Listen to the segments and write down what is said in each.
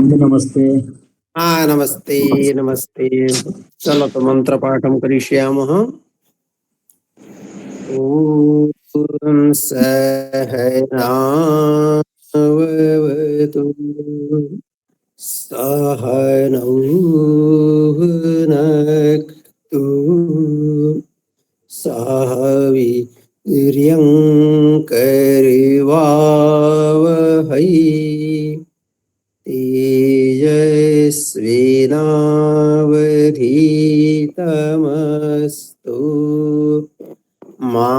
नमस्ते। हाँ नमस्ते नमस्ते। चलो तो मंत्र पाठम करिष्यामः। ॐ सहनावतु सहनौ भुनक्तु सह वीर्यं करवावहै तेजस्विनावधीतमस्तु मा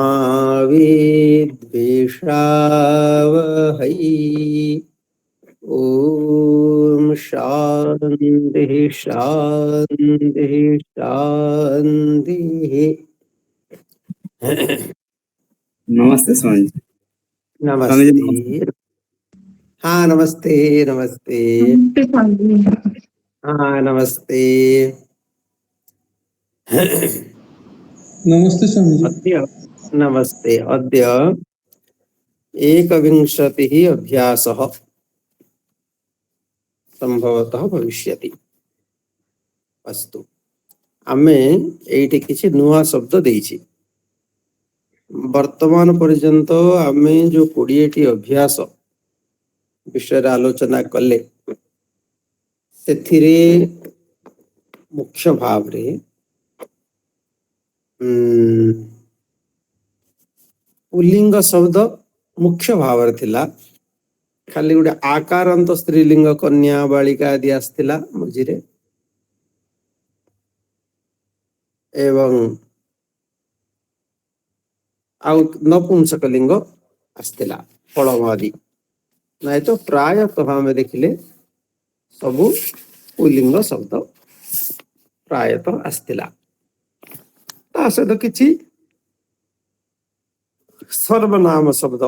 विद्विषावहै। ॐ शान्तिः शान्तिः शान्तिः। नमस्ते स्वामी जी। स्वामी जी नमस्ते। नमस्ते। हाँ नमस्ते नमस्ते। हाँ नमस्ते। नमस्ते स्वामी जी। अद्य नमस्ते। अद्य एकविंशतिः अभ्यासः संभवतः भविष्यति। अस्तु आमे एइटे किछि नुआ शब्द देइछि। वर्तमान पर्यंत आमे जो 20टी अभ्यास विषय आलोचना कले सेथिरे मुख्य भाव रे पुल्लिंग शब्द मुख्य भाव रे थिला। खाली गोटे आकारांत स्त्रीलिंग कन्या बालिका आदि आसथिला मझिरे एवं आउ नपुंसकलिंग आसथिला फलम आदि। नहीं तो प्रायतः आम देखिले सबु पुल्लिंग शब्द प्रायतः आसथिला। ता सहित किछि सर्वनाम शब्द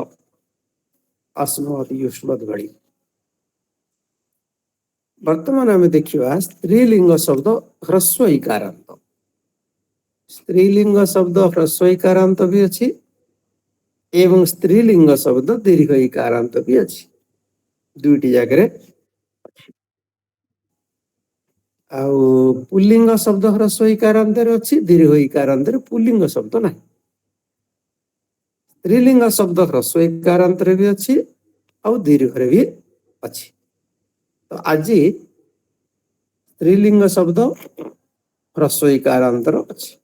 अस्मत् युष्मत् भଳି। वर्तमान आम देखिवा स्त्रीलिंग शब्द ह्रस्व इकारांत। स्त्रीलिंग शब्द ह्रस्व इकारांत भी अछि एवं स्त्रीलिंग शब्द दीर्घ इकारांत भी अछि। दुईटी जगह आउ पुल्लिंग शब्द ह्रस्व इकारांत रे अछि, दीर्घ इकारांत रे पुल्लिंग शब्द नाही। स्त्रीलिंग शब्द ह्रस्व इकारांत रे भी अछि आउ दीर्घ रे भी अछि। तो आज स्त्रीलिंग शब्द ह्रस्व इकारांत रो अछि।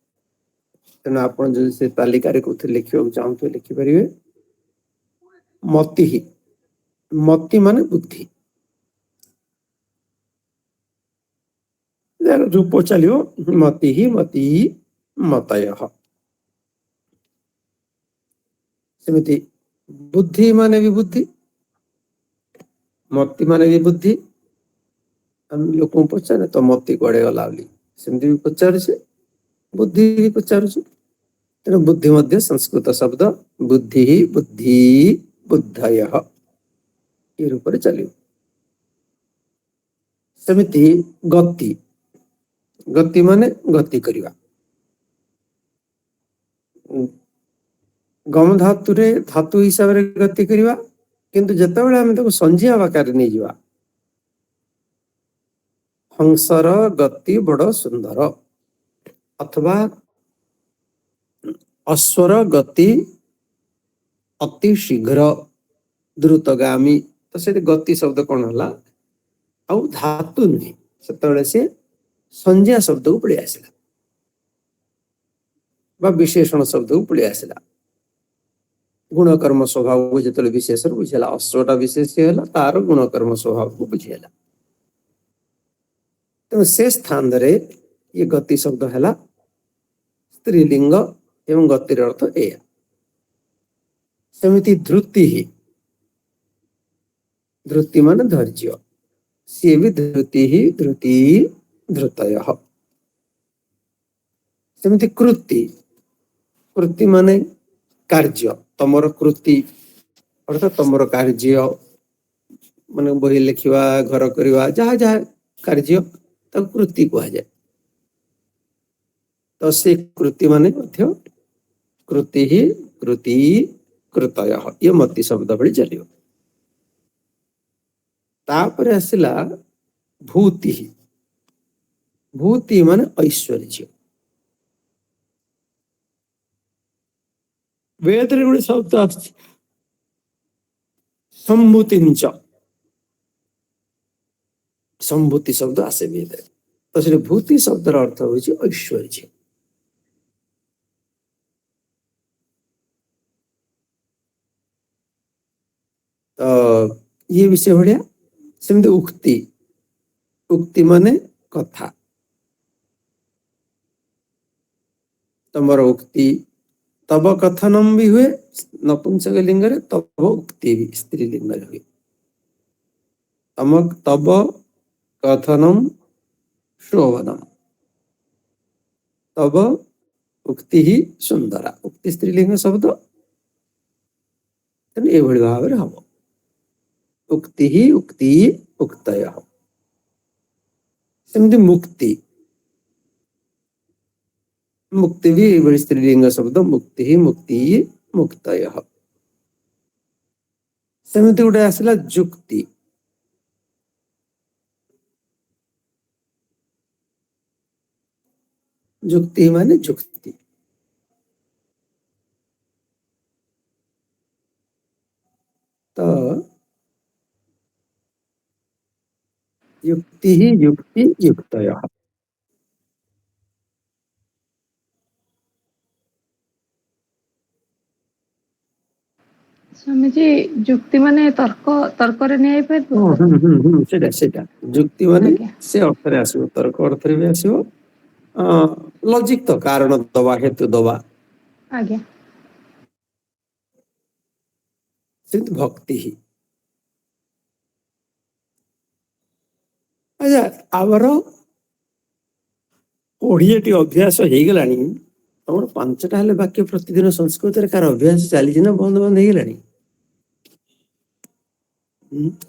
तेना आपण जे से तालिका रे कोथि लिखियो चाहते लिखि परिबे। मति ही मति माने बुद्धि रूप चलियो मति ही मति मतयः। सेमिति बुद्धि माने भी बुद्धि मति माने भी बुद्धि। हम लोक पचारे तो मति कुआडे गला बोली सेमति भी पचारे बुद्धि भी पचारे। तेणु बुद्धि मध्य संस्कृत शब्द बुद्धि बुद्धि बुद्धयः ये रूप में चलियो। सेमिति गति गति माने गति करिवा। गम धातु रे धातु हिसाब रे गति करिवा किंतु जतबेले हम ताको संज्ञा आकार नै जिवा हंसर गति बड़ सुंदर अथवा अश्वर गति अति शीघ्र द्रुतगामी। तो से गति शब्द कौन होला आउ धातु नुहे सेतबेले से संज्ञा शब्द को पड़ी आसला बा विशेषण शब्द को पड़ी आसला। गुणकर्म स्वभाव को जतले विशेषण बुझेला अश्वटा विशेष होला तार गुणकर्म स्वभाव को बुझेला। तो से स्थान रे ये गति शब्द हैला स्त्रीलिंग एवं गतिर अर्थ एया। सेमिति धृति ही धृति माने धैर्य सी भी धृति ही धृति धृतयः। सेमिति कृति कृति माने कार्य तमर कृति अर्थात तमर कार्य माने बही लिखिवा घर करवा जहाँ जहाँ कार्य तब कृति कहा जाए। तो से कृति माने मध्य कृति ही कृति कृतयः ये मति शब्द भଳି चलियो। तापर आसिला भूति, भूति माने ऐश्वर्य। वेद रे गोटे शब्द आछि सम्भूतिंच, सम्भूति शब्द आसे वेद। तो से भूति शब्दर अर्थ होछि ऐश्वर्य। तो ये विषय बढ़िया। सेमती उक्ति, उक्ति माने कथा। तमर उक्ति तब कथनम भी हुए नपुंसक लिंग रे, तब उक्ति भी स्त्रीलिंग रे हुए। तमक तब कथनम शोभनम, तब उक्ति ही सुंदरा। उक्ति स्त्रीलिंग शब्द ए भଳି भाବରେ हब। उक्ति ही उक्ति उक्तय। सेमती मुक्ति, मुक्ति भी ए स्त्रीलिंग शब्द। मुक्ति ही मुक्ति मुक्तय। सेमती गोटे आसला जुक्ति। जुक्ति माने जुक्ति। तो युक्ति ही युक्ति युक्तय। स्वामी जी जुक्ति माने तर्क, तर्क रे नहीं पे सेटा सेटा जुक्ति माने आज्ञा। से अर्थ रे आसीबो, तर्क अर्थ रे भी आसीबो। लॉजिक तो कारण दवा हेतु दवा। आज्ञा। सिद्ध भक्ति ही। अच्छा आवर 20टी अभ्यास हो गलानी। तमर 5टा हेले वाक्य प्रतिदिन संस्कृत रे कार अभ्यास चली ना बंद बंद हो गलानी।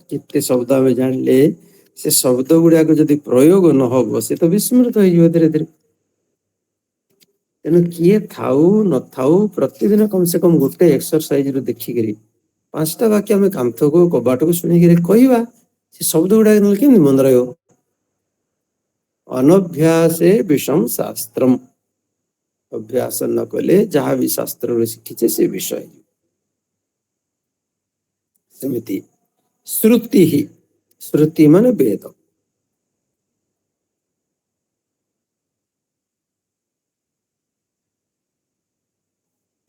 कितने शब्द में जानले से शब्द गुड़ाक जदि प्रयोग न हो से तो विस्मृत हो धीरे धीरे। तेणु किए थाऊ न थाऊ प्रतिदिन कम से कम गोटे एक्सरसाइज रो देखिकरी 5टा वाक्य आम कांथ को कबाट को शुणिक कहवा से शब्द गुड़ाक न केमि मन रहो। अनभ्यासे विषम शास्त्रम। अभ्यास न कले जहाँ भी शास्त्र शिखिचे से विषय। सेमिति श्रुति ही, श्रुति माने वेद।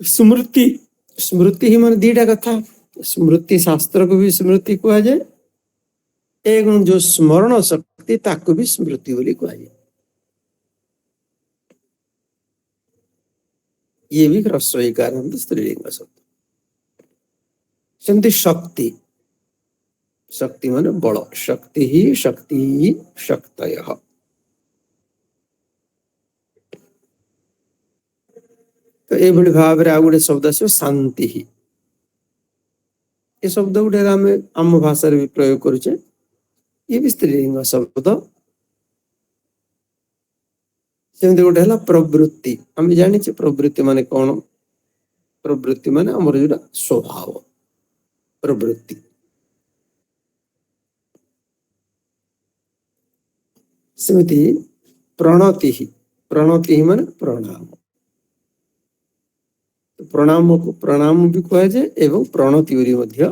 स्मृति, स्मृति ही माने 2टा कथा। स्मृति शास्त्र को भी स्मृति कहा जाए, एवं जो स्मरण शक्ति ताको भी स्मृति बोली कहा जाए। ये भी ह्रस्वईकारांत स्त्रीलिंग शब्द। सेमती शक्ति, शक्ति माने बल। शक्ति ही शक्तयः। तो ये भली भाव रे आ गुटे शब्द आसो शांति ही। ये शब्द गुटे आम आम भाषा रे भी प्रयोग करूचे। ये भी स्त्रीलिंग शब्द। सेमती गोटे हला प्रवृत्ति। आम जानी प्रवृत्ति माने कौन। प्रवृत्ति माने हमर जोटा स्वभाव प्रवृत्ति। सेमती प्रणति ही, प्रणति ही माने प्रणाम। तो प्रणाम को प्रणाम भी कहा जाए एवं प्रणति उरी मध्य।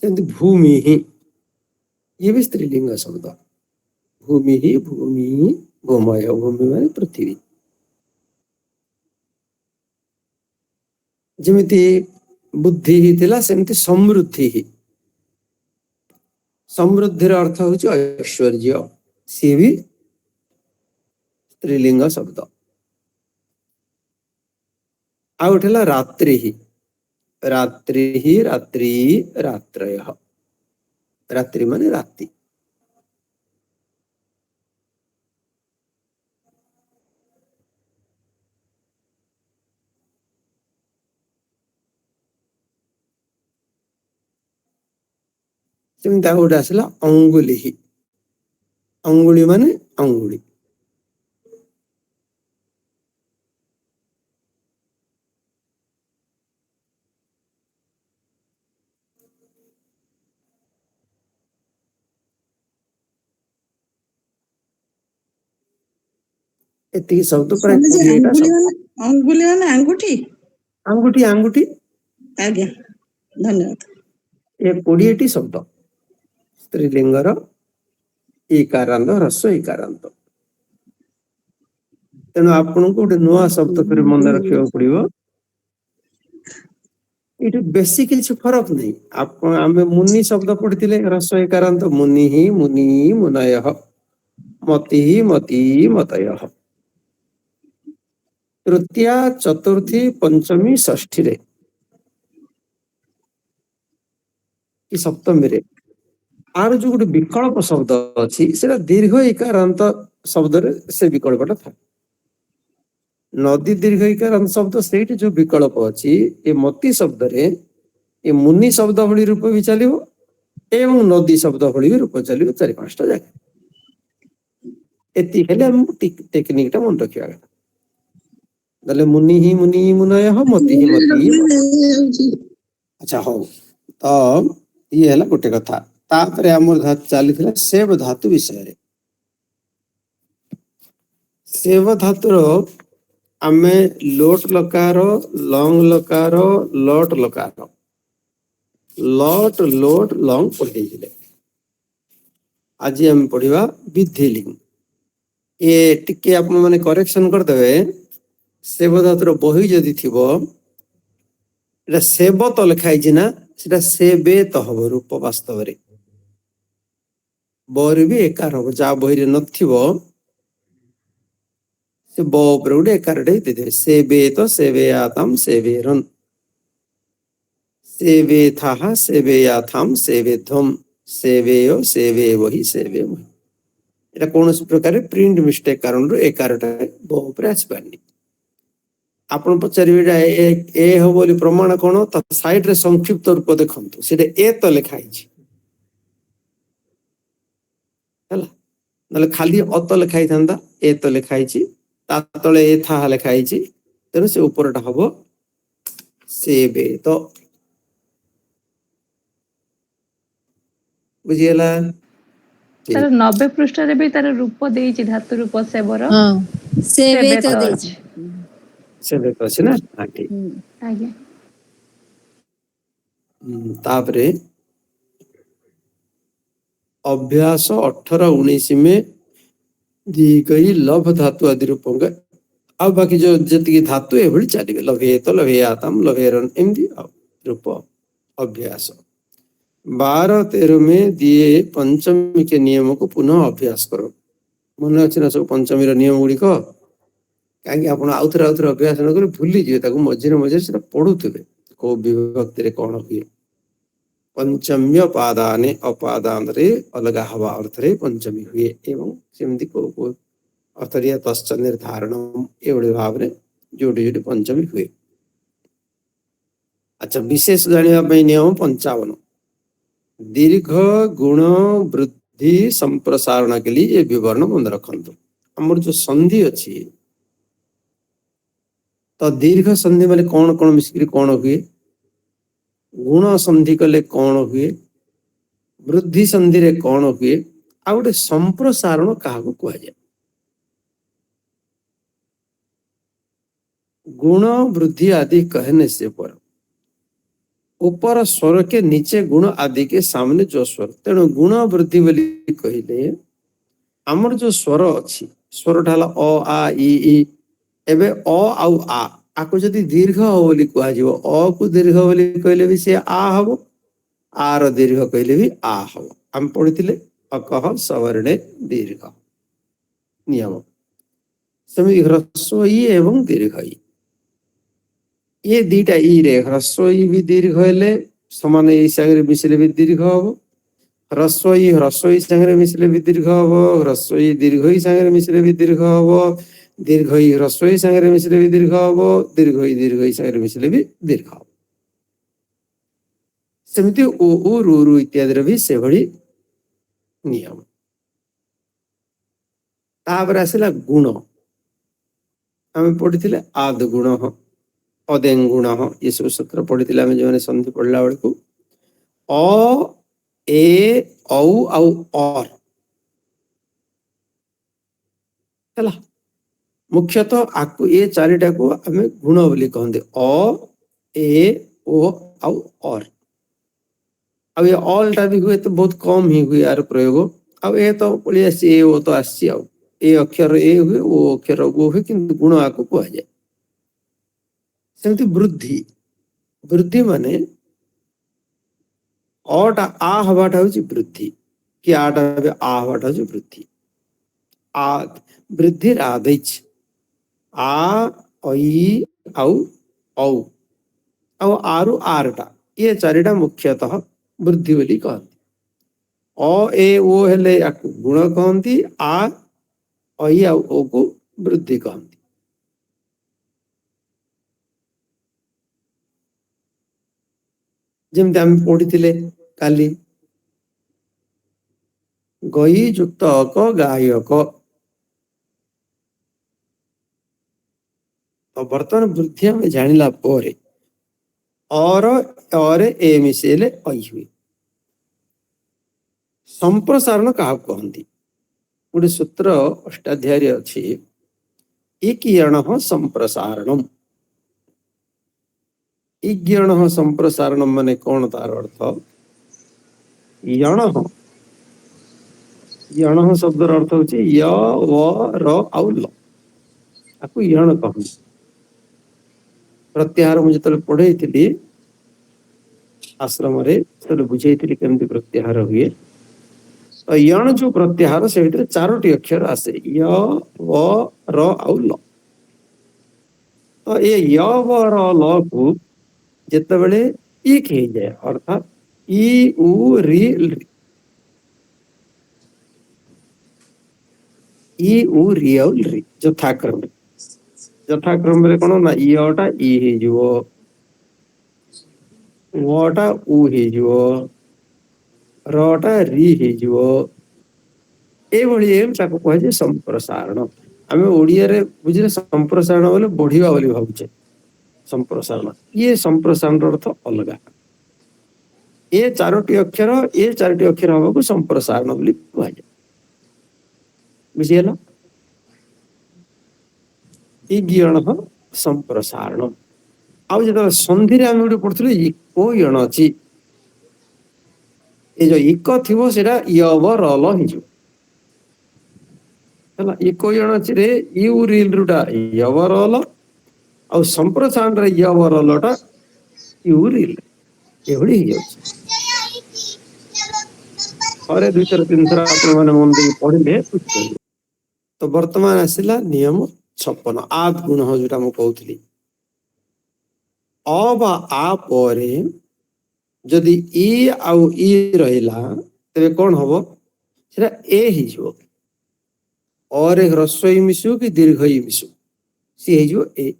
सेमती भूमि ही, ये भी स्त्रीलिंग शब्द। भूमि ही भूमि भूमय। भूमि माने पृथ्वी। जमिति बुद्धि ही थिला सेमती समृद्धि ही। समृद्धि अर्थ होची ऐश्वर्य। सी भी स्त्रीलिंग शब्द। आउ उठला रात्रि ही। रात्रि ही रात्रि रात्रयः। रात्रि माने रात्रि। चिंता गोटे आसला अंगुली ही। अंगुली माने अंगुली। ଏତିକି ଶବ୍ଦ ପ୍ରାୟ स्वामी जी 20ଟା अंगुली माने अंगूठी ଆଙ୍ଗୁଠି ଆଙ୍ଗୁଠି आज्ञा धन्यवाद ଏ 20ଟି ଶବ୍ଦ ସ୍ତ୍ରୀଲିଙ୍ଗର ଇକାରାନ୍ତ ହ୍ରସ୍ୱ ଇକାରାନ୍ତ। ତେଣୁ ଆପଣଙ୍କୁ ଗୋଟେ ନୂଆ ଶବ୍ଦ ଫେରେ ମନେ ରଖିବାକୁ ପଡିବ। ଏଠି ବେଶୀ କିଛି ଫରକ ନାହିଁ। ଆପଣ ଆମେ ମୁନି ଶବ୍ଦ ପଢିଥିଲେ ହ୍ରସ୍ୱ ଇକାରାନ୍ତ ମୁନି ମୁନି ମୁନୟଃ ମତି ମତି ମତୟଃ। ତୃତୀୟା ଚତୁର୍ଥୀ ପଞ୍ଚମୀ ଷଷ୍ଠୀରେ କି ସପ୍ତମୀରେ ଆର ଯୋଉ ଗୋଟେ ବିକଳ୍ପ ଶବ୍ଦ ଅଛି ସେଟା ଦୀର୍ଘ ଇକାରାନ୍ତ ଶବ୍ଦରେ ସେ ବିକଳ୍ପଟା ଥାଏ। ନଦୀ ଦୀର୍ଘ ଇକାରାନ୍ତ ଶବ୍ଦ ସେଇଠି ଯୋଉ ବିକଳ୍ପ ଅଛି ଏ ମତି ଶବ୍ଦରେ ଏ ମୁନି ଶବ୍ଦ ଭଳି ରୂପ ବି ଚାଲିବ ଏବଂ ନଦୀ ଶବ୍ଦ ଭଳି ବି ରୂପ ଚାଲିବ 4-5ଟା ଜାଗା। ଏତିକି ହେଲେ ଆମକୁ ଟେକ୍ନିକଟା ମନେ ରଖିବା କଥା। ତାହେଲେ ମୁନି ମୁନୟଃ ମତି ମତି। ଆଚ୍ଛା ହଉ ତ ଇଏ ହେଲା ଗୋଟେ କଥା। ତାପରେ ଆମର ଚାଲିଥିଲା ସେବ ଧାତୁ ବିଷୟରେ। ସେବ ଧାତୁର ଆମେ ଲୋଟ ଲକାର ଲଙ୍ଗ ଲକାର ଲଟ ଲକାର ଲଟ ଲୋଟ ଲଙ୍ଗ ପଢିଥିଲେ। ଆଜି ଆମେ ପଢିବା ବିଧିଲିଙ୍ଗ। ଏ ଟିକେ ଆପଣ ମାନେ କରେକ୍ସନ କରିଦେବେ। ସେବ ଧାତୁର ବହି ଯଦି ଥିବ ଏଟା ସେବ ତ ଲେଖା ହେଇଛି ନା ସେଟା ସେବେତ ହବ ରୂପ ବାସ୍ତବରେ। ବହିରେ ବି ଏକାର ହବ। ଯାହା ବହିରେ ନଥିବ ସେ ବ ଉପରେ ଗୋଟେ ଏକାରଟେ ଦେଇଦେବେ। ସେବେତ ସେବେୟାତାମ ସେବେରନ୍ ସେବେଥାଃ ସେବେୟାଥାମ ସେବେଧ୍ୱମ୍ ସେବେୟ ସେବେବହି ସେବେମହି। ଏଟା କୌଣସି ପ୍ରକାର ପ୍ରିଣ୍ଟ ମିଷ୍ଟେକ କାରଣରୁ ଏକାରଟା ବ ଉପରେ ଆସିପାରନି। ଆପଣ ପଚାରିବେ ଏଟା ଏ ହବ ବୋଲି ପ୍ରମାଣ କଣ? ତା ସାଇଡରେ ସଂକ୍ଷିପ୍ତ ରୂପ ଦେଖନ୍ତୁ ସେଟା ଏ ତ ଲେଖା ହେଇଛି ହେଲା। ନହେଲେ ଖାଲି ଅତ ଲେଖା ହେଇଥାନ୍ତା। ଏ ତ ଲେଖା ହେଇଛି ତା ତଳେ ଏ ଥା ଲେଖା ହେଇଛି। ତେଣୁ ସେ ଉପରଟା ହବ ସେବେତ। ବୁଝିଗଲା? ତାର 90 ପୃଷ୍ଠରେ ବି ତାର ରୂପ ଦେଇଛି ଧାତୁ ରୂପ ସେବର। ସେବେତ ସେବେତ ଦେଇଛି। ଅଛି। ସେବେତ ଅଛି ନା? ଠିକ। ଆଜ୍ଞା। ତାପରେ अभ्यास 18-19 में दी गई लभ धातु आदि रूपों का अब बाकी जो जितनी धातु है बड़ी चली गई। लभेत लभेयातम लभेरन एमती रूप अभ्यास 12-13 में दिए पंचमी के नियमों को पुनः अभ्यास करो। मन अच्छे ना सब पंचमी नियम गुड़िक कहीं आप आउथरे अभ्यास न कर भूली जाए मझे मझे से पढ़ुवे को विभक्ति कौन हुए। पंचम्य पादाने अपादान रे अलग हवा अर्थ रे पंचमी हुए एवं सेमती को अर्थ तश्च निर्धारण एवं भाव रे जोड़ी जोड़ी पंचमी हुए। अच्छा विशेष जाना नियम 55 दीर्घ गुण वृद्धि संप्रसारण के लिए ये विवरण मन रखंतु। हमर जो संधि अच्छी तो दीर्घ संधि माने कौन कौन मिश्री कौन हुए। गुण संधि कले कौन हुए। वृद्धि संधि रे कौन हुए। आ गोटे संप्रसारण क्या कहुए। गुण वृद्धि आदि कहने से पर ऊपर स्वर के नीचे गुण आदि के सामने जो स्वर तेणु गुण वृद्धि बोली कहले आमर जो स्वर अच्छी स्वर ढाला अ आ इ एबे अ आउ आको जदि दीर्घ हो बोली कह अ को दीर्घ बोली कहले भी से आ हबो आर दीर्घ कहले भी आ हबो। हम पढ़िथिले अकह सवर्णे दीर्घ नियम सेमि ह्रस्व इ एवं दीर्घ इ ये दीटा इ रे ह्रस्व इ भी दीर्घ हेले समान इ संगे मिसले भी दीर्घ हबो। ह्रस्व इ संगे मिसले भी दीर्घ हबो। ह्रस्व इ दीर्घ इ संगे मिसले भी दीर्घ हबो। दीर्घ इ ह्रस्व इ संगे मिसले भी दीर्घ हबो। दीर्घ इ संगे मिसले भी दीर्घ हबो। सेमती उ रु रु इत्यादि भी से भली नियम। तापर आसिला गुण आम पढ़ी आद गुण अदें गुण ये सब सूत्र पढ़ी जो संधि पढ़ला बेलू अ ए औ आउ और मुख्यतः आकु ये चारिटा को आमे गुण बोली कहते अ ए ओ आउ और अब ये ऑल टा भी हुए तो बहुत कम ही हुए यार प्रयोग अब ए तो पड़ी आसी ए ओ तो आसी आउ ए अक्षर ए हुए ओ अक्षर ओ हुए किंतु गुण आकु कह जाए सेमती वृद्धि वृद्धि माने अटा आ हवाटा होची वृद्धि कि आटा आ हवाटा होची वृद्धि आ वृद्धि आदैच आ ऐ आउ औ आउ आरु आरटा ये चारिटा मुख्यतः वृद्धि बोली कहती अ ए ओ हेले याकु गुण कहती आ ऐ आउ ओ को वृद्धि कहती जेमती आम पढ़ी काली गई युक्त अक गायक तो बर्तमान वृद्धि आम जानिला पोरे और ए मिसेले ऐ हुए संप्रसारण क्या कहती गोटे सूत्र अष्टाध्याय अच्छी इज्ञण संप्रसारणम इज्ञण संप्रसारणम माने कौन तार अर्थ यण यण शब्द अर्थ होची य व र आउ ल आपको यण कहूँ प्रत्याहार मुझे तो पढ़े थी आश्रम बुझे केमती प्रत्याहार हुए तो यण जो प्रत्याहार से चारोटी अक्षर आसे य व र आउ ल तो ये य व र ल को जिते बड़े एक हो जाए अर्थात ई उ री ई उ री आउ री यथाक्रम रे कोन ना इटा ई हे जिवो वटा उ हे जिवो रटा री हे जिवो ए भली ताको कह जे संप्रसारण आमे ओडिया रे बुझिले संप्रसारण बोले बढ़िवा बोली भाबुचे संप्रसारण ये संप्रसारण अर्थ अलगा ये चारोटी अक्षर हवा को संप्रसारण बोली कह जाए बुझियला इज्ञण संप्रसारण आउ जो संधि रे आम गोटे पढ़ुलु इको यण अच्छी ये जो इक थी सेटा यव रल हो इको यण अच्छी रे यू रिल रुटा यव रल आ संप्रसारण रे यव रलटा यू रिल एभली हो जाउछ दुई थर तीन थर आपण माने मन दे पढ़िले तो वर्तमान आसिला नियम 56 आद गुण जोटा मु कहूली अ बा आ परे जदि ई आउ ई रहिला तबे कौन हबो सेटा ए ही जो और एक ह्रस्व मिसु कि दीर्घ मिसु सी हे जो ए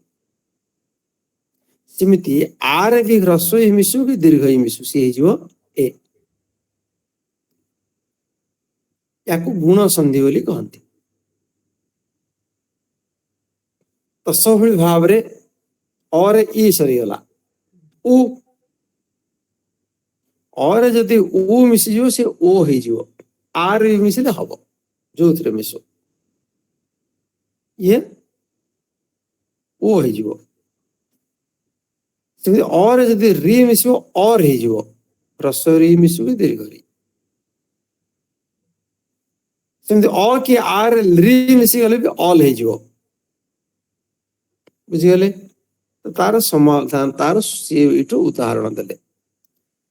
सिमिति आर भी ह्रस्व मिसु कि दीर्घ मिसु सी हे जो ए याकु गुण संधि बोली कहती तो सब भाव रे और ई सरीगला उ और जदि उ मिसिजो से ओ हो जिवो आर मिसिले हबो जो थरे मिसो ये ओ हो जिवो से और जदि री मिसियो और हो जिवो ह्रस्व री मिसु कि दीर्घ री सेमति अ कि आर री मिसि गले भी ऑल हो जिवो बुझिगले तो तार समाधान तार इटू उदाहरण देले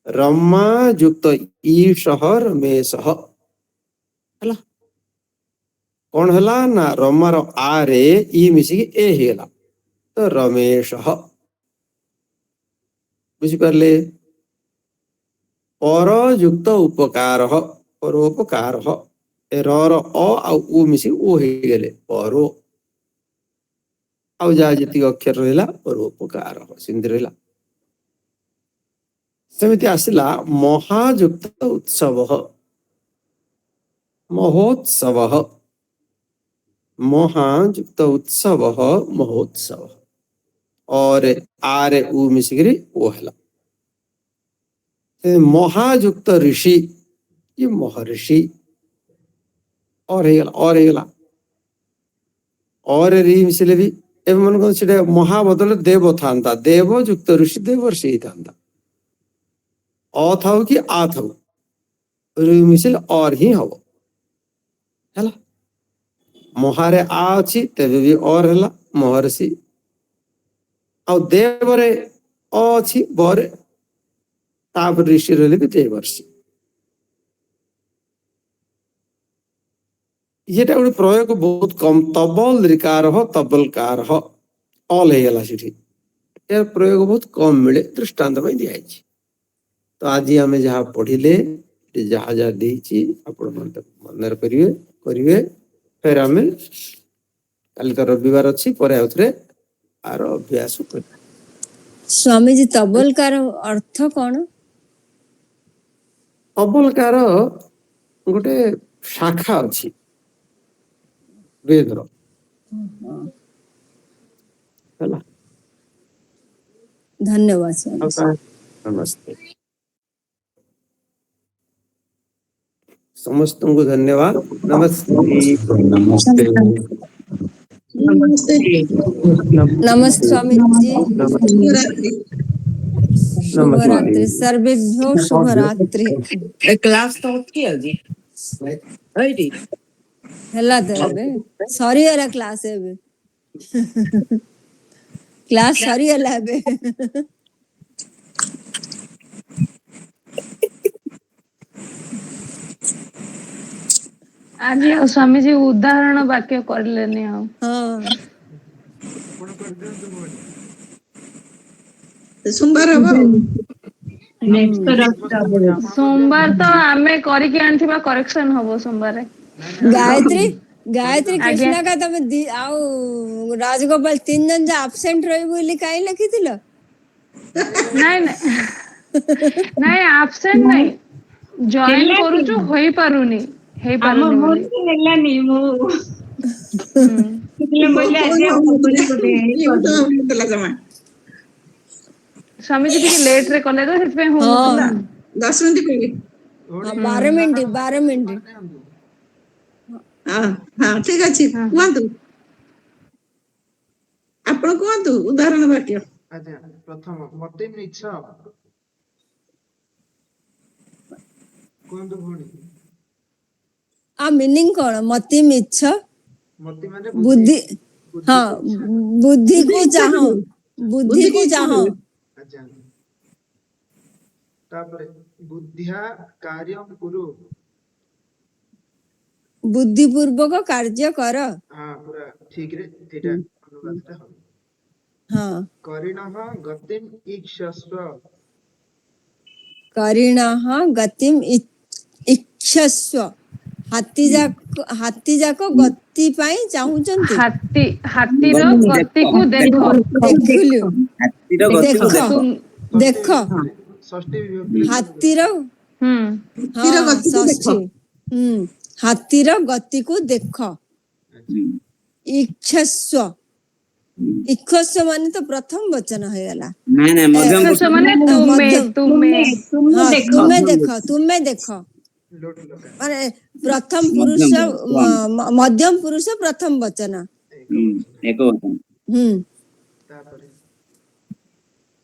रमा युक्त ईशः रमेशः हला कौन हला ना रमार आरे ई मिसिकी ए हेला तो रमेशः बुझी पारले पर युक्त उपकार परोपकार ए र अ आ उ मिसी ओ हे गेले परो आउ जा जति अक्षर रहला परोपकार सिंधि रहला सेमिति आसिला महायुक्त उत्सव महोत्सव महायुक्त उत्सव महोत्सव और आरे उ मिसिकरी ओ हला महायुक्त ऋषि ये महर्षि और हेगला और री मिसले भी ए मन को सेटा महा बदल देव थांता देव युक्त ऋषि देवर्षि ही थांता अ थाउ कि आ थाउ री मिसले और ही हबो हला महारे आ अछि तेबे भी और हला महर्षि आ देवरे अ अछि बरे तापर ऋषि रहले भी देवर्षि ये गोटे प्रयोग बहुत कम तबल ऋकार हो तबलकार हो ऑल है सेठी यार प्रयोग बहुत कम मिले दृष्टांत में दिया तो आज आम जहाँ पढ़िले जहाँ जहाँ देची आपण मन करिवे करिवे फिर आम कल तो रविवार अच्छी पर आर अभ्यास कर स्वामी जी तबलकार अर्थ कौन तबलकार गोटे शाखा अच्छी वेदर धन्यवाद स्वामी जी। नमस्ते समस्त को धन्यवाद नमस्ते नमस्ते नमस्ते नमस्ते स्वामी जी शिवरात्रि शुभ रात्रि सर्वेभ्यो शुभ रात्रि क्लास तो होती है जी राइट ହେଲା ତ ଏବେ ସରିଗଲା କ୍ଲାସ ଏବେ କ୍ଲାସ ସରିଗଲା ଏବେ आज स्वामी जी उदाहरण वाक्य कर लेने आओ ହଁ सोमवार हबो सोमवार तो आमे करके आनथिबा करेक्शन हबो सोमवार गायत्री गायत्री आज्ञा। कृष्णा का तमे आउ राजगोपाल 3 जन जो एब्सेंट रही बोली काई लिखिथिलो नहीं नहीं एब्सेंट नहीं जॉइन करूछु होई पारुनी हे पारुनी बोली हेलानी मो बोले आज जमा स्वामी जी टिके लेट रे कले तो सेत पे हो नथला 10 मिनिट कोली 12 मिनिट हाँ हाँ ठीक अच्छे कहतु आपण कहतु उदाहरण वाक्य अच्छा प्रथम मते मिछ कोंदु भोणी आ मीनिंग कौन मति मिछ मते माने बुद्धि हाँ बुद्धि को चाहो बुद्धि को चाहो अच्छा तापर बुद्धिया कार्यम कुरु बुद्धि पूर्वक कार्य कर हां पूरा ठीक रे एटा अनुवादटा हो हाँ करिणः गतिम इक्षस्व करिणः गतिम इच्छस्व हाथी जाको गति पाई चाहुचंती हाथी रो गति को देखो देखिलु हाथीर गति को देखो देखो षष्ठी विभक्ति हाथीर हाथीर गति को देखो। हाथीर गति को देखो इच्छस्व इच्छस्व माने तो प्रथम वचन हो गला नहीं नहीं मध्यम इच्छस्व माने तुम्हें देखो लोट लोट माने प्रथम पुरुष मध्यम पुरुष प्रथम वचन एक वचन तापर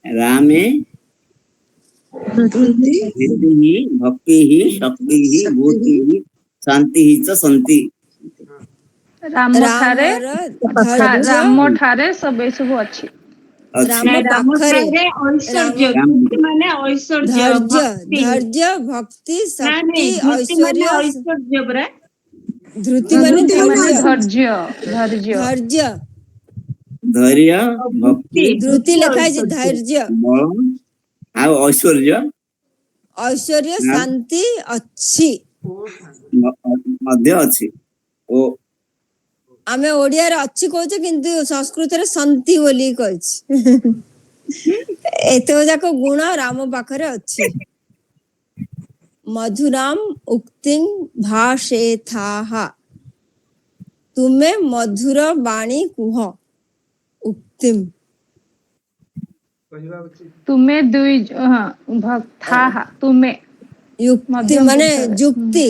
रामे बुद्धि भक्ति ही शक्ति ही भूति ही शांति ही च संति राम ठारे सब सब अछि राम पाखरे ऐश्वर्य माने ऐश्वर्य धैर्य भक्ति शक्ति ऐश्वर्य ऐश्वर्य बरा धृति माने धैर्य धैर्य धैर्य भक्ति धृति लिखाई छै धैर्य बल आ ऐश्वर्य ऐश्वर्य शांति अच्छी मध्य अछि ओ आमे ओडिया रे अच्छी कहछ किंतु संस्कृत रे शांति बोली कहछ एतो जाको गुण राम पाखरे अछि मधुराम उक्तिं भाषेथाः तुमे मधुर वाणी कुह उक्तिम कहिबा उचित तुमे दुई भक्ताः तुमे युक्ति माने युक्ति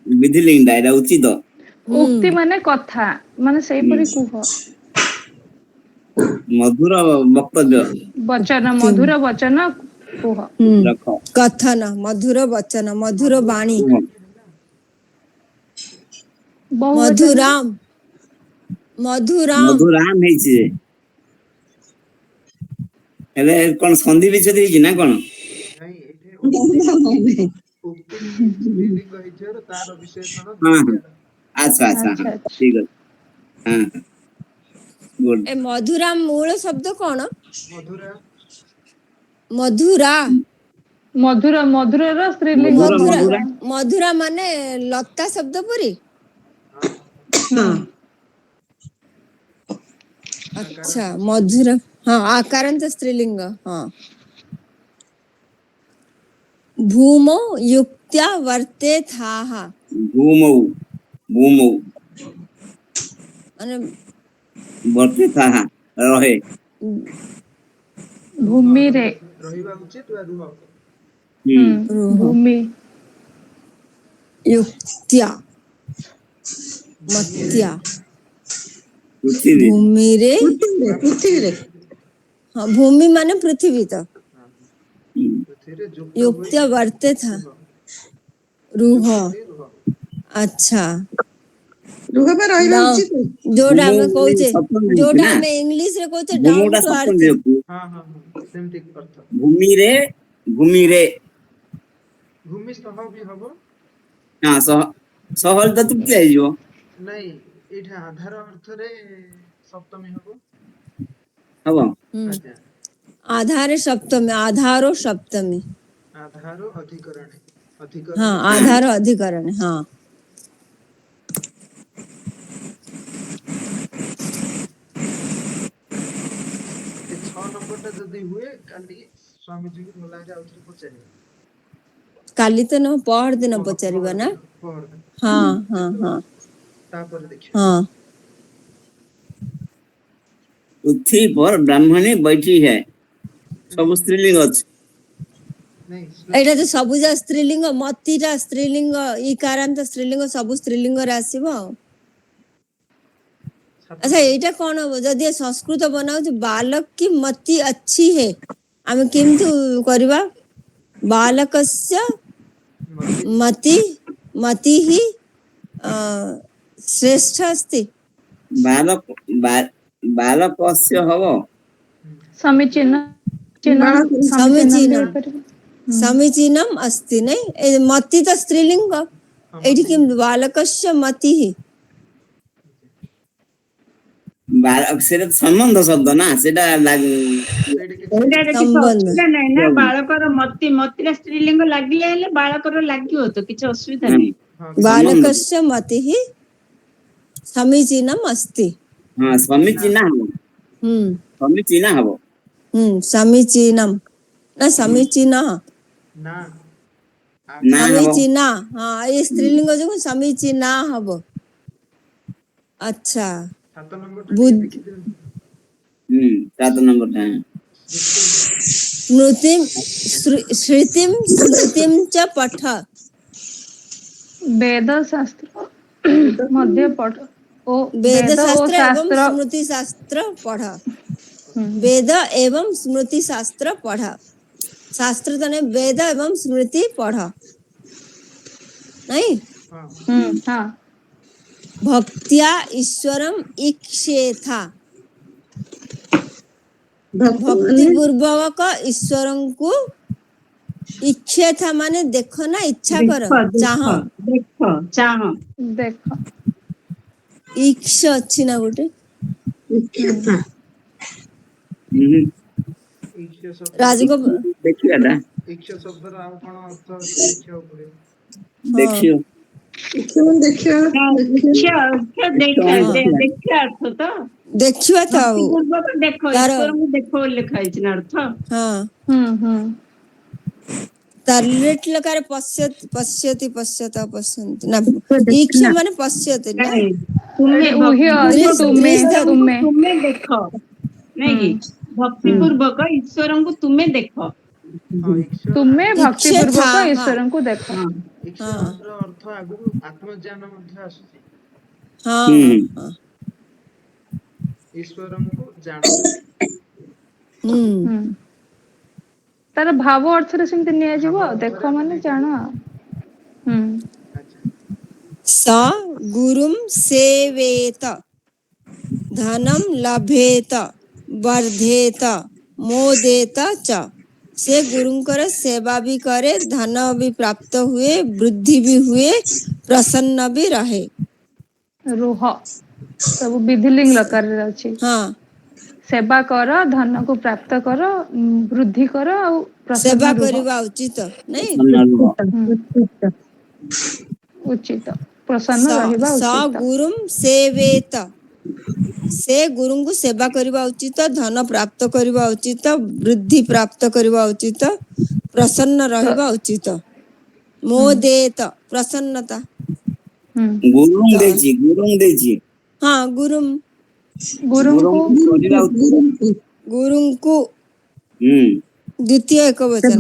विधि लिंग डायरा उचित ଉକ୍ତି ମାନେ କଥା ମାନେ ସେଇପରି କୁହ ମଧୁର ବକ୍ତବ୍ୟ ବଚନ ମଧୁର ବଚନ କୁହ ରଖ कथन मधुर वचन मधुर वाणी କୁହ। ବହୁବଚନ मधुराम मधुराम ମଧୁରାମ ହେଇଛି ଯେ ହେଲେ କଣ ସନ୍ଧି ବିଚ୍ଛେଦ ହେଇଛି ନା କଣ? ନାଇଁ ଏଠି ନାଇଁ। ଉକ୍ତି ସ୍ତ୍ରୀଲିଙ୍ଗ ହେଇଥିବାରୁ ତାର ବିଶେଷଣ ହଁ ହଁ ଦ୍ୱିତୀୟ। ଆଚ୍ଛା ଆଚ୍ଛା ଆଚ୍ଛା ହଁ ଆଚ୍ଛା ଠିକ ଅଛି ହଁ ହଁ ଗୁଡ୍ ए मधुराम मूल शब्द कौन ମଧୁରା मधुरा ମଧୁର ମଧୁରର ସ୍ତ୍ରୀଲିଙ୍ଗ ମଧୁର मधुरा ମଧୁରା मधुरा माने लता शब्द परी ହୁଁ अच्छा मधुर हाँ आकारांत स्त्रीलिंग हाँ भूमो युक्त्या वर्ते था ଭୂମୌ ଭୂମୌ माने ବର୍ତ୍ତେ ତାହା ରହେ ଭୂମିରେ ରହିବା ଉଚିତ ବା ରୁହ ହୁଁ रुह ଭୂମି युक्त्या मत्या ପୃଥିବୀ भूमि रे ପୃଥିବୀରେ हाँ भूमि माने पृथ्वी तो ହୁଁ, ପୃଥିବୀରେ ଯୁକ୍ତ युक्त्या ହୋଇ वर्ते था ରୁହ रुह ଯୁକ୍ତ ହୋଇ ରୁହ अच्छा ରୁହ ବା ରହିବା ना ଉଚିତ जोड़ा ଭୂମୌ हमें कहूचे ସପ୍ତମୀ ବିଭକ୍ତି जोड़ा ନା हमें इंग्लिश रे कहूचे डाउन ଭୂମୌଟା टू ସପ୍ତମୀ अर्थ ବିଭକ୍ତି ହଁ ହଁ ହଁ ସେମିତି ଅର୍ଥ ଭୂମିରେ ଭୂମିରେ ଭୂମି ସହ ବି ହବ ହଁ ସହଲ ତ ତୃତୀୟ ହେଇଯିବ ନାଇଁ ଏଇଠି ଆଧାର ଅର୍ଥରେ ସପ୍ତମୀ ହବ ହବ ଆଜ୍ଞା आधार सप्तमी आधारो सप्तमी आधार अधिकरण हाँ अधिकरण आधार अधिकरण हाँ ଏ 6 ନମ୍ବରଟା ଯଦି ହୁଏ କାଲି ସ୍ୱାମୀଜୀଙ୍କୁ ଭଲ ଲାଗେ ଆଉଥରେ ପଚାରିବେ काली तो न पहर दिन पचारिबा ना ପହରଦିନ हाँ हाँ हाँ ତାପରେ ଦେଖିବା हाँ पृथ्वी पर ब्राह्मणी बैठी है सब स्त्रीलिंग ଅଛି ନାଇଁ एटा तो सबुजा स्त्रीलिंग मतीटा स्त्रीलिंग इकारांत स्त्रीलिंग सब स्त्रीलिंग रे आसीबो अच्छा एटा कोन हो जदि संस्कृत बनाउ बालक की मति अच्छी है आमे किंतु करबा बालकस्य ମତି मति मति ही श्रेष्ठ अस्ति बालक बालकस्य हବ समीचीन समीचीनम समीचीनम अस्ति नहीं ए मति तो स्त्रीलिंग एठी किम बालकस्य मति ही ବାଳକ ସେଟା ସମ୍ବନ୍ଧ ଶବ୍ଦ ନା ସେଟା ସେଇଠି କିଛି ଏଇଟାରେ କିଛି संबंध ଅସୁବିଧା ନାହିଁ ନା ବାଳକର ମତିର ସ୍ତ୍ରୀଲିଙ୍ଗ ଲାଗିଲେ ହେଲେ ବାଳକର ଲାଗିବ ତ କିଛି ଅସୁବିଧା ନାହିଁ ହଁ ସମ୍ବନ୍ଧ बालकस्य मति ही समीचीनम अस्ति ହଁ ସମୀଚୀନା ହବ हम्म ସମୀଚୀନା ହବ समीचीनम ना समीचीन ନା ନା ହବ समीचीना हाँ ये स्त्रीलिंग जो समीचीना हब अच्छा 7 ନମ୍ବରଟା ଟିକେ बुद्ध ଦେଖିଦିଅନ୍ତୁ 7 ନମ୍ବର ଟା स्मृतिम श्रुतिम स्मृतिम च पठ वेद शास्त्र मध्य पढ़ ओ वेद वेद ओ शास्त्र एवं शास्त्र स्मृति शास्त्र पढ़ हम्म, वेद एवं स्मृति शास्त्र पढ़ शास्त्र तो नहीं वेद एवं स्मृति पढ़ नहीं ହଁ हाँ भक्त्या ईश्वरम इक्षेथा भक्ति पूर्वक ईश्वर को इच्छेथा माने देखो ना इच्छा करो चाह ଦେଖ ଚାହ देख इक्ष अच्छी ना गोटे ଇକ୍ଷତା ଇକ୍ଷ ଶବ୍ଦ राजगो ଦେଖିବା ଟା ଇକ୍ଷ ଶବ୍ଦର ଆଉ କଣ ଅର୍ଥ ଅଛି ଦେଖିବାକୁ ପଡିବ हाँ ଦେଖିବ ଦେଖିବା ଦେଖିବା ହଁ ଦେଖିବା ଅର୍ଥ ତ देखियो तो ଭକ୍ତି ପୂର୍ବକ ଦେଖ ତାର ଈଶ୍ୱରଙ୍କୁ ଦେଖ ବୋଲି ଲେଖା ହେଇଛି ନା ଅର୍ଥ हाँ तरलेट लकार पश्यति पश्यति पश्यत पश्यन्ति ना इक्ष माने पश्यति ना ନାଇଁ ତୁମେ ଉହ୍ୟ ଭକ୍ତି ଅଛି, दृश्य ତୁମେ दृश्य ପୂର୍ବକ ତୁମେ ତୁମେ ଦେଖ ନାଇଁ କି ଭକ୍ତି ପୂର୍ବକ ଈଶ୍ୱରଙ୍କୁ ତୁମେ ଦେଖ ହଁ ଇକ୍ଷ ତୁମେ ଭକ୍ତି ଇଚ୍ଛା ପୂର୍ବକ ଥା, ହଁ। ଈଶ୍ୱରଙ୍କୁ ଦେଖ ହଁ ଇକ୍ଷ हाँ ର ଅର୍ଥ ଆଗରୁ ଆତ୍ମଜ୍ଞାନ ମଧ୍ୟ ଆସୁଛି ହଁ ହୁଁ। ହଁ ଈଶ୍ୱରଙ୍କୁ ଜାଣ। ହୁଁ ହୁଁ। ତାର ଭାବ ଅର୍ଥରେ ସେମିତି ନିଆଯିବ ଭାବ ଆଉ ଦେଖ ଅର୍ଥରେ ଆମେ ମାନେ ନେଇପାରିବା। ଜାଣ ଆଉ। ହୁଁ। ଆଚ୍ଛା। स गुरुं सेवेत धनं लभेत वर्धेत मोदेत च। ସେ ଗୁରୁଙ୍କର ସେବା ବି କରେ, ଧନ ବି ପ୍ରାପ୍ତ ହୁଏ, ବୃଦ୍ଧି ବି ହୁଏ, ପ୍ରସନ୍ନ ବି ରହେ। ରୁହ ସବୁ ବିଧିଲିଙ୍ଗ ଲକାରରେ ଅଛି। ହଁ ସେବା କର, ଧନକୁ ପ୍ରାପ୍ତ କର, ବୃଦ୍ଧି କର ଆଉ ସେବା ପ୍ରସନ୍ନ ରୁହ। କରିବା ଉଚିତ ନାଇଁ। ପ୍ରସନ୍ନ ରୁହ। ଉଚିତ ପ୍ରସନ୍ନ ସ ରହିବା ସ ଉଚିତ। ଗୁରୁಂ ସେବେତ, ସେ ଗୁରୁଙ୍କୁ ସେବା କରିବା ଉଚିତ, ଧନ ପ୍ରାପ୍ତ କରିବା ଉଚିତ, ବୃଦ୍ଧି ପ୍ରାପ୍ତ କରିବା ଉଚିତ, ପ୍ରସନ୍ନ ରହିବା ଉଚିତ। ମୋ ହୁଁ ଦେତ ପ୍ରସନ୍ନତା। ହୁଁ ଗୁରୁଂ ତ ଦେଇଛି, ଗୁରୁଂ ଦେଇଛି। ହଁ ଗୁରୁମ୍, ଗୁରୁଙ୍କୁ ଗୁରୁଙ୍କୁ କରିବା ଉଚିତ। ଗୁରୁଙ୍କୁ ହୁଁ। ଦ୍ଵିତୀୟ ଏକ ବଚନ।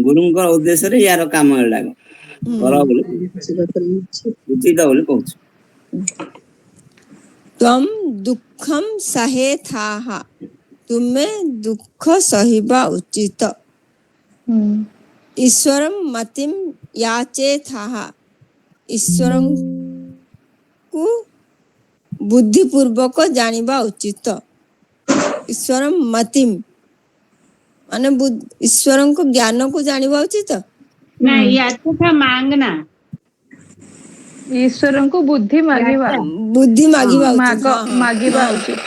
ଗୁରୁଙ୍କ ଉଦ୍ଦେଶ୍ୟରେ ୟାର କାମ ଏଗୁଡାକ କର ହୁଁ ବୋଲି ଉଚିତ ବୋଲି କହୁଛୁ। ତ୍ୱମ୍ ଦୁଃଖମ୍ ସହେଥାଃ, ତୁମେ ଦୁଃଖ ସହିବା ଉଚିତ। ହୁଁ ଈଶ୍ୱରಂ ମତିମ୍ ୟାଚେଥାଃ, ଈଶ୍ୱରଙ୍କୁ ବୁଦ୍ଧିପୂର୍ବକ ଜାଣିବା ଉଚିତ। ଈଶ୍ୱରಂ ମତିମ୍ ମାନେ ଈଶ୍ୱରଙ୍କ ଜ୍ଞାନକୁ ଜାଣିବା ଉଚିତ। ନା ୟାଚଥା ମାଙ୍ଗନା। ଈଶ୍ୱରଙ୍କୁ ବୁଦ୍ଧି ମାଗିବା, ବୁଦ୍ଧି ମାଗିବା ଉଚିତ। ମାଗ ହଁ ହଁ ମାଗିବା ହଁ ଉଚିତ।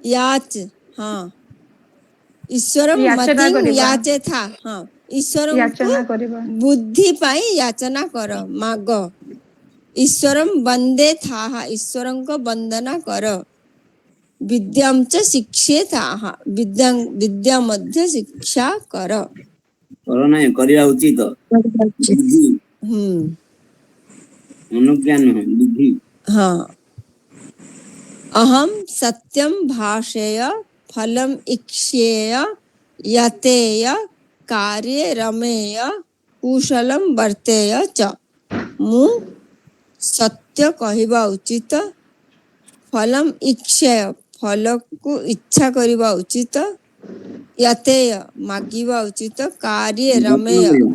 ୟାଚ ହଁ ଈଶ୍ୱରଂ ୟାଚନା ମତିଂ କରିବା, ୟାଚେଥା, ହଁ ଈଶ୍ୱରଙ୍କୁ ୟାଚନା କରିବା। ବୁଦ୍ଧି ପାଇଁ ଯାଚନା କର, ମାଗ। ଈଶ୍ୱରଂ ବନ୍ଦେ ଥାଃ, ଈଶ୍ୱରଙ୍କ ବନ୍ଦନା କର। ବିଦ୍ୟାଂ ଚ ଶିକ୍ଷେଥାଃ, ବିଦ୍ୟା ମଧ୍ୟ ଶିକ୍ଷା କର। କର ନାହିଁ, କରିବା ଉଚିତ। ବୁଦ୍ଧି, ହୁଁ ଅନୁଜ୍ଞା ନୁହଁ, ବୁଦ୍ଧି। ହଁ। ଅହಂ ସତ୍ୟಂ ଭାଷେୟ ଫଲମ୍ ଇକ୍ଷ୍ୟେୟ ୟତେୟ କାର୍ଯ୍ये ରମେୟ କୁଶଲମ୍ ବର୍ତେୟ ଚ। ମୁଁ ସତ୍ୟ କହିବା ଉଚିତ, ଫଲମ୍ ଇକ୍ଷ୍ୟେୟ ଫଲକୁ ଇଚ୍ଛା କରିବା ଉଚିତ, ୟତେୟ ମାଗିବା ଉଚିତ, କାର୍ଯ୍ये ଯତ୍ନ ରମେୟ କରିବା,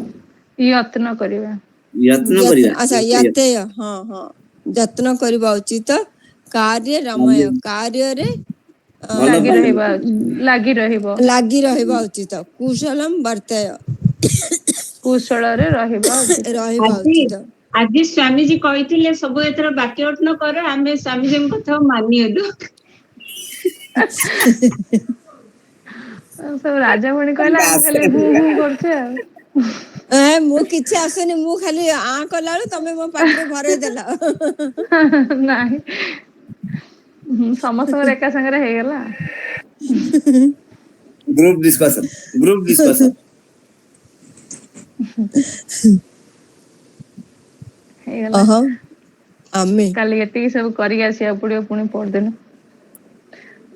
ଯତ୍ନ କରିବା। ଯତ୍ନ କରିବା। ଆଚ୍ଛା ୟତେୟ ହଁ ହଁ ଯତ୍ନ କରିବା ଉଚିତ, କାର୍ଯ୍ये ରମେୟ କାର୍ଯ୍ୟରେ ଭଲ ଲାଗି ପାଇବା ରହିବା ଉଚିତ। ଲାଗି ରହିବ, ଲାଗି ରହିବା ଉଚିତ, କୁଶଲମ୍ ବର୍ତେୟ କୁଶଳରେ ରହିବା ଉଚିତ। ରହିବା ଆଜି ଉଚିତ। ଆଜି ସ୍ୱାମୀଜୀ କହିଥିଲେ ସବୁ ଏଥର ବାକ୍ୟ ଗଠନ କର, ଆମେ ସ୍ୱାମୀଜୀଙ୍କ କଥା ମାନିଗଲୁ। ସବୁ ରାଜମଣି କହିଲା, ଆମେ ଖାଲି ହୁଁ ହୁଁ କରୁଛେ ଆଉ। ମୁଁ କିଛି ଆସୁନି, ମୁଁ ଖାଲି ଆଁ କଲା ବେଳୁ ତମେ ମୋ ପାଟିରେ ଭରେଇ ଦେଲ। ନାହିଁ ସମସ୍ତଙ୍କର ଏକା ସାଙ୍ଗରେ ହେଇଗଲା। Group discussion, group discussion. ହେଇଗଲା। ଅହଁ ଆମେ କାଲି ଏତିକି ସବୁ କରିକି ଆସିବାକୁ ପଡିବ, ପୁଣି ପରଦିନ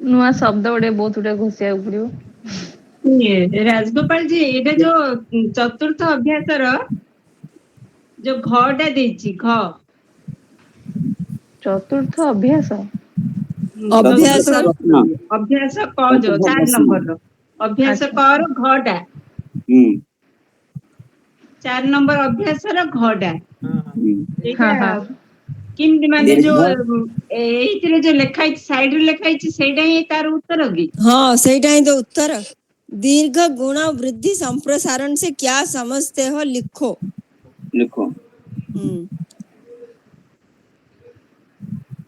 ନୂଆ ଶବ୍ଦ ଗୁଡେ ବହୁତ ଗୁଡେ ଘୋଷିବାକୁ ପଡିବ। ରାଜଗୋପାଳ ଜୀ, ଏଇଟା ଯୋଉ ଚତୁର୍ଥ ଅଭ୍ୟାସର ଯୋଉ ଘ ଟା ଦେଇଛି, ଘ ଚତୁର୍ଥ ଅଭ୍ୟାସ, ଅଭ୍ୟାସ ଚତୁର୍ଥ ପ୍ରଶ୍ନ, ଅଭ୍ୟାସ କ ଯୋଉ ଚତୁର୍ଥ 4 ପ୍ରଶ୍ନ। ନମ୍ବରର ଅଭ୍ୟାସ ଆଚ୍ଛା କ ର ଘ ଟା, ହୁଁ 4 ନମ୍ବର ଅଭ୍ୟାସର ଘ ଟା ହଁ ହଁ ହୁଁ। ହଁ ଏଇଟା ହଁ କେମିତି, ମାନେ ଦୀର୍ଘ ଯୋଉ ଏଇଥିରେ ଯୋଉ ଲେଖା ହେଇଛି, ସାଇଡରେ ଲେଖା ହେଇଛି, ସେଇଟା ହିଁ ତାର ଉତ୍ତର କି? ହଁ ସେଇଟା ହିଁ ତ ଉତ୍ତର। दीर्घ गुण वृद्धि संप्रसारण से क्या समझते हो लिखो। ଲେଖ।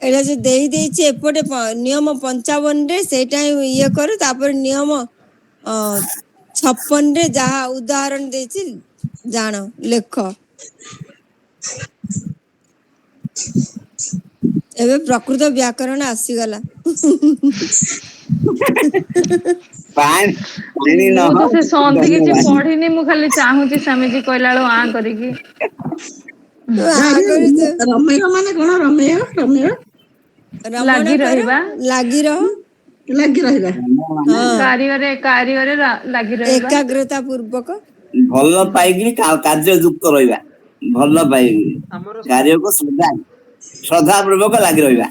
ଏଇଟା ଯୋଉ ଦେଇଛି ଏପଟେ ନିୟମ 55 ରେ ସେଇଟା ହିଁ ଇଏ କରୁ, ତାପରେ ନିୟମ 56 ରେ ଯାହା ଉଦାହରଣ ଦେଇଛି ଜାଣ ଲେଖ। ଏବେ ପ୍ରକୃତ ବ୍ୟାକରଣ ଆସିଗଲା। ପାଣି ମୁଁ ନହ ତ ସେ ସନ୍ଧି କିଛି ଧନ୍ୟବାଦ। ପଢିନି, ମୁଁ ଖାଲି ଚାହୁଁଛି ସ୍ୱାମୀଜୀ କହିଲା ବେଳୁ ଆଁ କରିକି। ରମେୟ ମାନେ କଣ? ରମେୟ ରମେୟ ଲାଗି ରମଣ କର, ରହିବା, ଲାଗି ରହ। ଲାଗି ରହିବା। ମାନେ ହଁ କାର୍ଯ୍ୟରେ ଲାଗି ରହିବା, ଏକାଗ୍ରତା ପୂର୍ବକ। ଭଲ ପାଇକିରି କାର୍ଯ୍ୟ ଯୁକ୍ତ ରହିବା। ଭଲ ପାଇବି ଆମର କାର୍ଯ୍ୟକୁ ଶ୍ରଦ୍ଧା ପୂର୍ବକ ଲାଗି ରହିବା।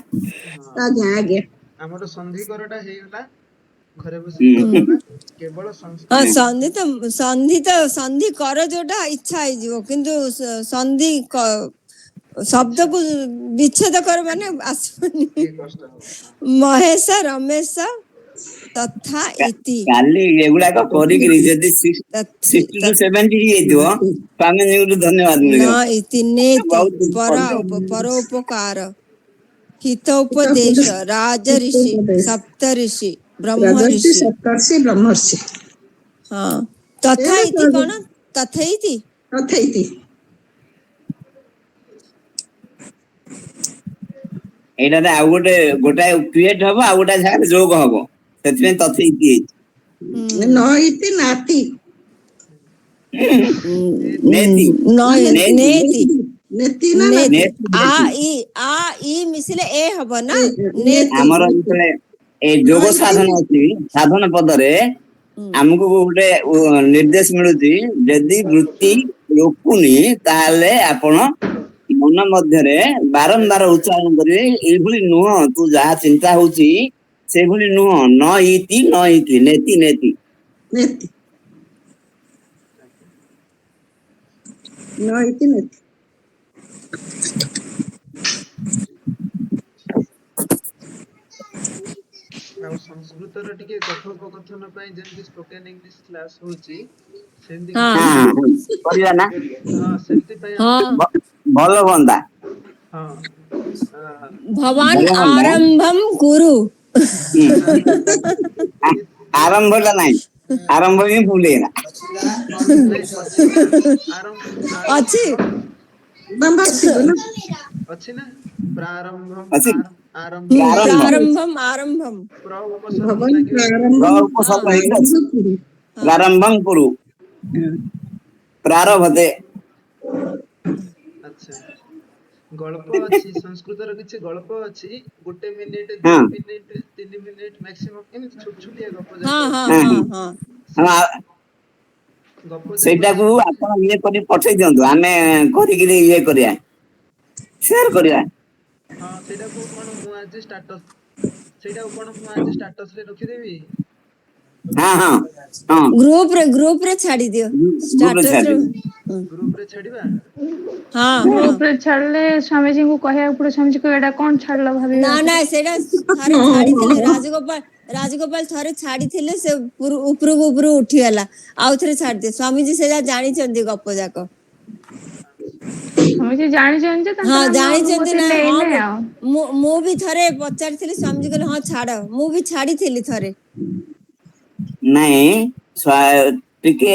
ହଁ, ଆଜ୍ଞା ଆଜ୍ଞା ଆମର ସନ୍ଧିକରଟା ହେଇଗଲା ଘରେ ବସିକି କରିଦେବା କେବଳ ହଁ ସଂସ୍କୃତ ସନ୍ଧି କର ଯୋଉଟା ଇଚ୍ଛା ହେଇଯିବ କିନ୍ତୁ ସନ୍ଧି ଶବ୍ଦକୁ ବିଚ୍ଛେଦ କର ମାନେ ଆସିବନି। ଟିକେ କଷ୍ଟ ହବ। ମହେଶ ରମେଶ ତଥା ଇତି କାଲି ଏଗୁଡାକ କରିକିରି ଯଦି ତଥି 60 to 70 ହେଇଯାଇଥିବ ସ୍ୱାମୀଜୀଙ୍କୁ ଧନ୍ୟବାଦ न ମିଳିବ। इति नेति ବହୁତ परोपकार हितोपदेश राजऋषि सप्तऋषि ब्रह्म ରାଜର୍ଷି ऋषि ସପ୍ତର୍ଷି ବ୍ରହ୍ମର୍ଷି हाँ तथा इति कौन तथा इति ତଥୈତି ଏଇଟାରେ ଆଉ ଗୋଟାଏ କ୍ରିଏଟ ହବ ଆଉ ଗୋଟାଏ ଜାଗାରେ ଯୋଗ ହବ ସେଥିପାଇଁ ତଥୈତି ହେଇଛି। ନ ଇତି ନାତି ନେତି न ନେତି नेति ନେତି ନା ନାତି ନେତି आ ଇ ମିଶିଲେ ଏ ହବ ନା ନେତି ନେତି ଆମର ଯେତେବେଳେ ଏଇ ଯୋଗ ସାଧନ ଅଛି ସାଧନ ପଦରେ ଆମକୁ ଗୋଟେ ନିର୍ଦ୍ଦେଶ ମିଳୁଛି ଯଦି ବୃତ୍ତି ରୋକୁନି ତାହେଲେ ଆପଣ ମନ ମଧ୍ୟରେ ବାରମ୍ବାର ଉଚ୍ଚାରଣ କରିବେ ଏଇଭଳି ନୁହଁ ତୁ ଯାହା ଚିନ୍ତା ହଉଛି ସେଇଭଳି ନୁହଁ ନ ଇତି ନେତି ନେତି ନେତି ନ ଇତି ନେତି ଆଉ ସଂସ୍କୃତର ଟିକେ କଥୋପକଥନ ପାଇଁ ଯେମିତି ସ୍ପୋକେନ ଇଂଲିଶ କ୍ଲାସ ହଉଛି ସେମିତି ହଁ ହଁ ହଁ, କରିବା ନା ହଁ ସେମିତି ପାଇଁ ହଁ ଆମକୁ ଭଲ ହୁଅନ୍ତା ହଁ भवान ଭଲ ହୁଅନ୍ତା। आरंभम कुरु ହୁଁ। ଆରମ୍ଭଟା ନାହିଁ ଆରମ୍ଭ ହିଁ ଭୁଲ ହେଇଗଲା। ନାଇଁ ଅଛି ନା ଆରମ୍ଭ ଅଛି ବ୍ରହ୍ମର୍ଷି ନା ଅଛି ନା ପ୍ରାରମ୍ଭମ୍ ଅଛି ଆରମ୍ଭ ପ୍ରାରମ୍ଭ आरंभम ପ୍ର ଉପସର୍ଗ ଭଗବାନ ଲାଗିବ ପ୍ର ପ୍ରାରମ୍ଭ ଉପସର୍ଗ हाँ ହେଇକି ଅଛି କୁରୁ ପ୍ରାରମ୍ଭଂ କୁରୁ ପ୍ରାରଭତେ ଆଚ୍ଛା ଗଳ୍ପ ଅଛି ସଂସ୍କୃତର କିଛି ଗଳ୍ପ ଅଛି 1 ମିନିଟ 2 ହଁ ମିନିଟ 3 ମିନିଟ ମ୍ୟାକ୍ସିମମ୍ ଏମିତି ଛୋଟ ଛୋଟିଆ ଗପ ଯାକ हाँ हाँ ଅଛି ହଁ हाँ हाँ ହଁ ଗପ ଯାକ ସେଇଟାକୁ ଶୁଣି ଆପଣ ଇଏ କରି ପଠେଇ ଦିଅନ୍ତୁ ଆମେ କରିକିରି ଇଏ କରିବା ସେୟାର କରିବା। ହଁ ସେଇଟାକୁ କଣ ମୁଁ ଆଜି ଷ୍ଟାଟସ ରେ ରଖିଦେବି ହଁ ହଁ ହଁ ग्रुप रे छाड़ी दियो ଗ୍ରୁପରେ स्टेटस रे ଛାଡିଦେବି। ଗ୍ରୁପ ରେ ଛାଡିବା हाँ हाँ ଗ୍ରୁପ ରେ ଛାଡିଲେ ସ୍ୱାମୀଜୀଙ୍କୁ କହିବାକୁ ପଡିବ ସ୍ୱାମୀଜୀ କହିବେ ଏଇଟା କଣ ଛାଡିଲ ଭାବିବେ ନା ଆଉଥରେ। ନା ସେଇଟା ଥରେ ଛାଡିଥିଲେ ରାଜଗୋପାଳ ଥରେ ଛାଡିଥିଲେ ସେ ଉପରକୁ ଉଠିଗଲା ଆଉ ଥରେ ଛାଡିଦିଏ ସ୍ୱାମୀଜୀ ସେଇଟା ଜାଣିଛନ୍ତି ଗପ ଯାକ ସ୍ୱାମୀଜୀ ଜାଣିଛନ୍ତି ଯେ ହଁ ତାଙ୍କର ଆମେ ଜାଣିଛନ୍ତି ଅନୁମତି ନା ହଁ ନେଇନେ ଆଉ। ମୁଁ ବି ଥରେ ପଚାରିଥିଲି ସ୍ୱାମୀଜୀ କହିଲେ ହଁ ଛାଡ ମୁଁ ବି ଛାଡିଥିଲି ଥରେ ନାଇଁ ଟିକେ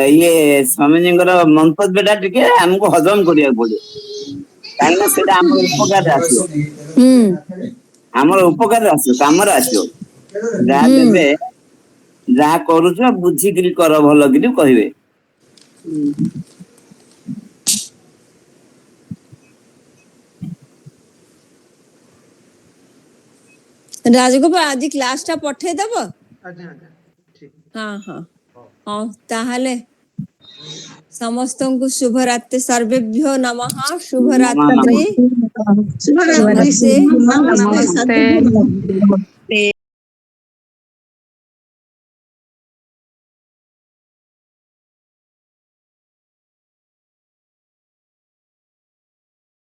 ଇଏ ସ୍ୱାମୀଜୀଙ୍କର ମନ୍ତବ୍ୟ ଟା ଟିକେ ଆମକୁ ହଜମ କରିବାକୁ ପଡିବ କାହିଁକିନା ସେଇଟା ଆମର ଉପକାରରେ ଆସିବ ଆମର ଉପକାରରେ ଆସିବ କାମରେ ଆସିବ ଯାହା ଦେବେ ଯାହା କରୁଛ ବୁଝିକିରି କର ଭଲ କିରି କହିବେ। ରାଜଗୋପାଳ ଆଜି କ୍ଲାସ ଟା ପଠେଇଦବ ଆଜ୍ଞା ଆଜ୍ଞା ଠିକ ହଁ ହଁ ହଉ ହଉ ତାହେଲେ ସମସ୍ତଙ୍କୁ ଶୁଭରାତ୍ରି ସର୍ବେଭ୍ୟୋ ନମଃ ନମଃ ଶୁଭରାତ୍ରି ଶୁଭରାତ୍ରି ନମସ୍ତେ ନମସ୍ତେ ନମସ୍ତେ। ସାଧୁ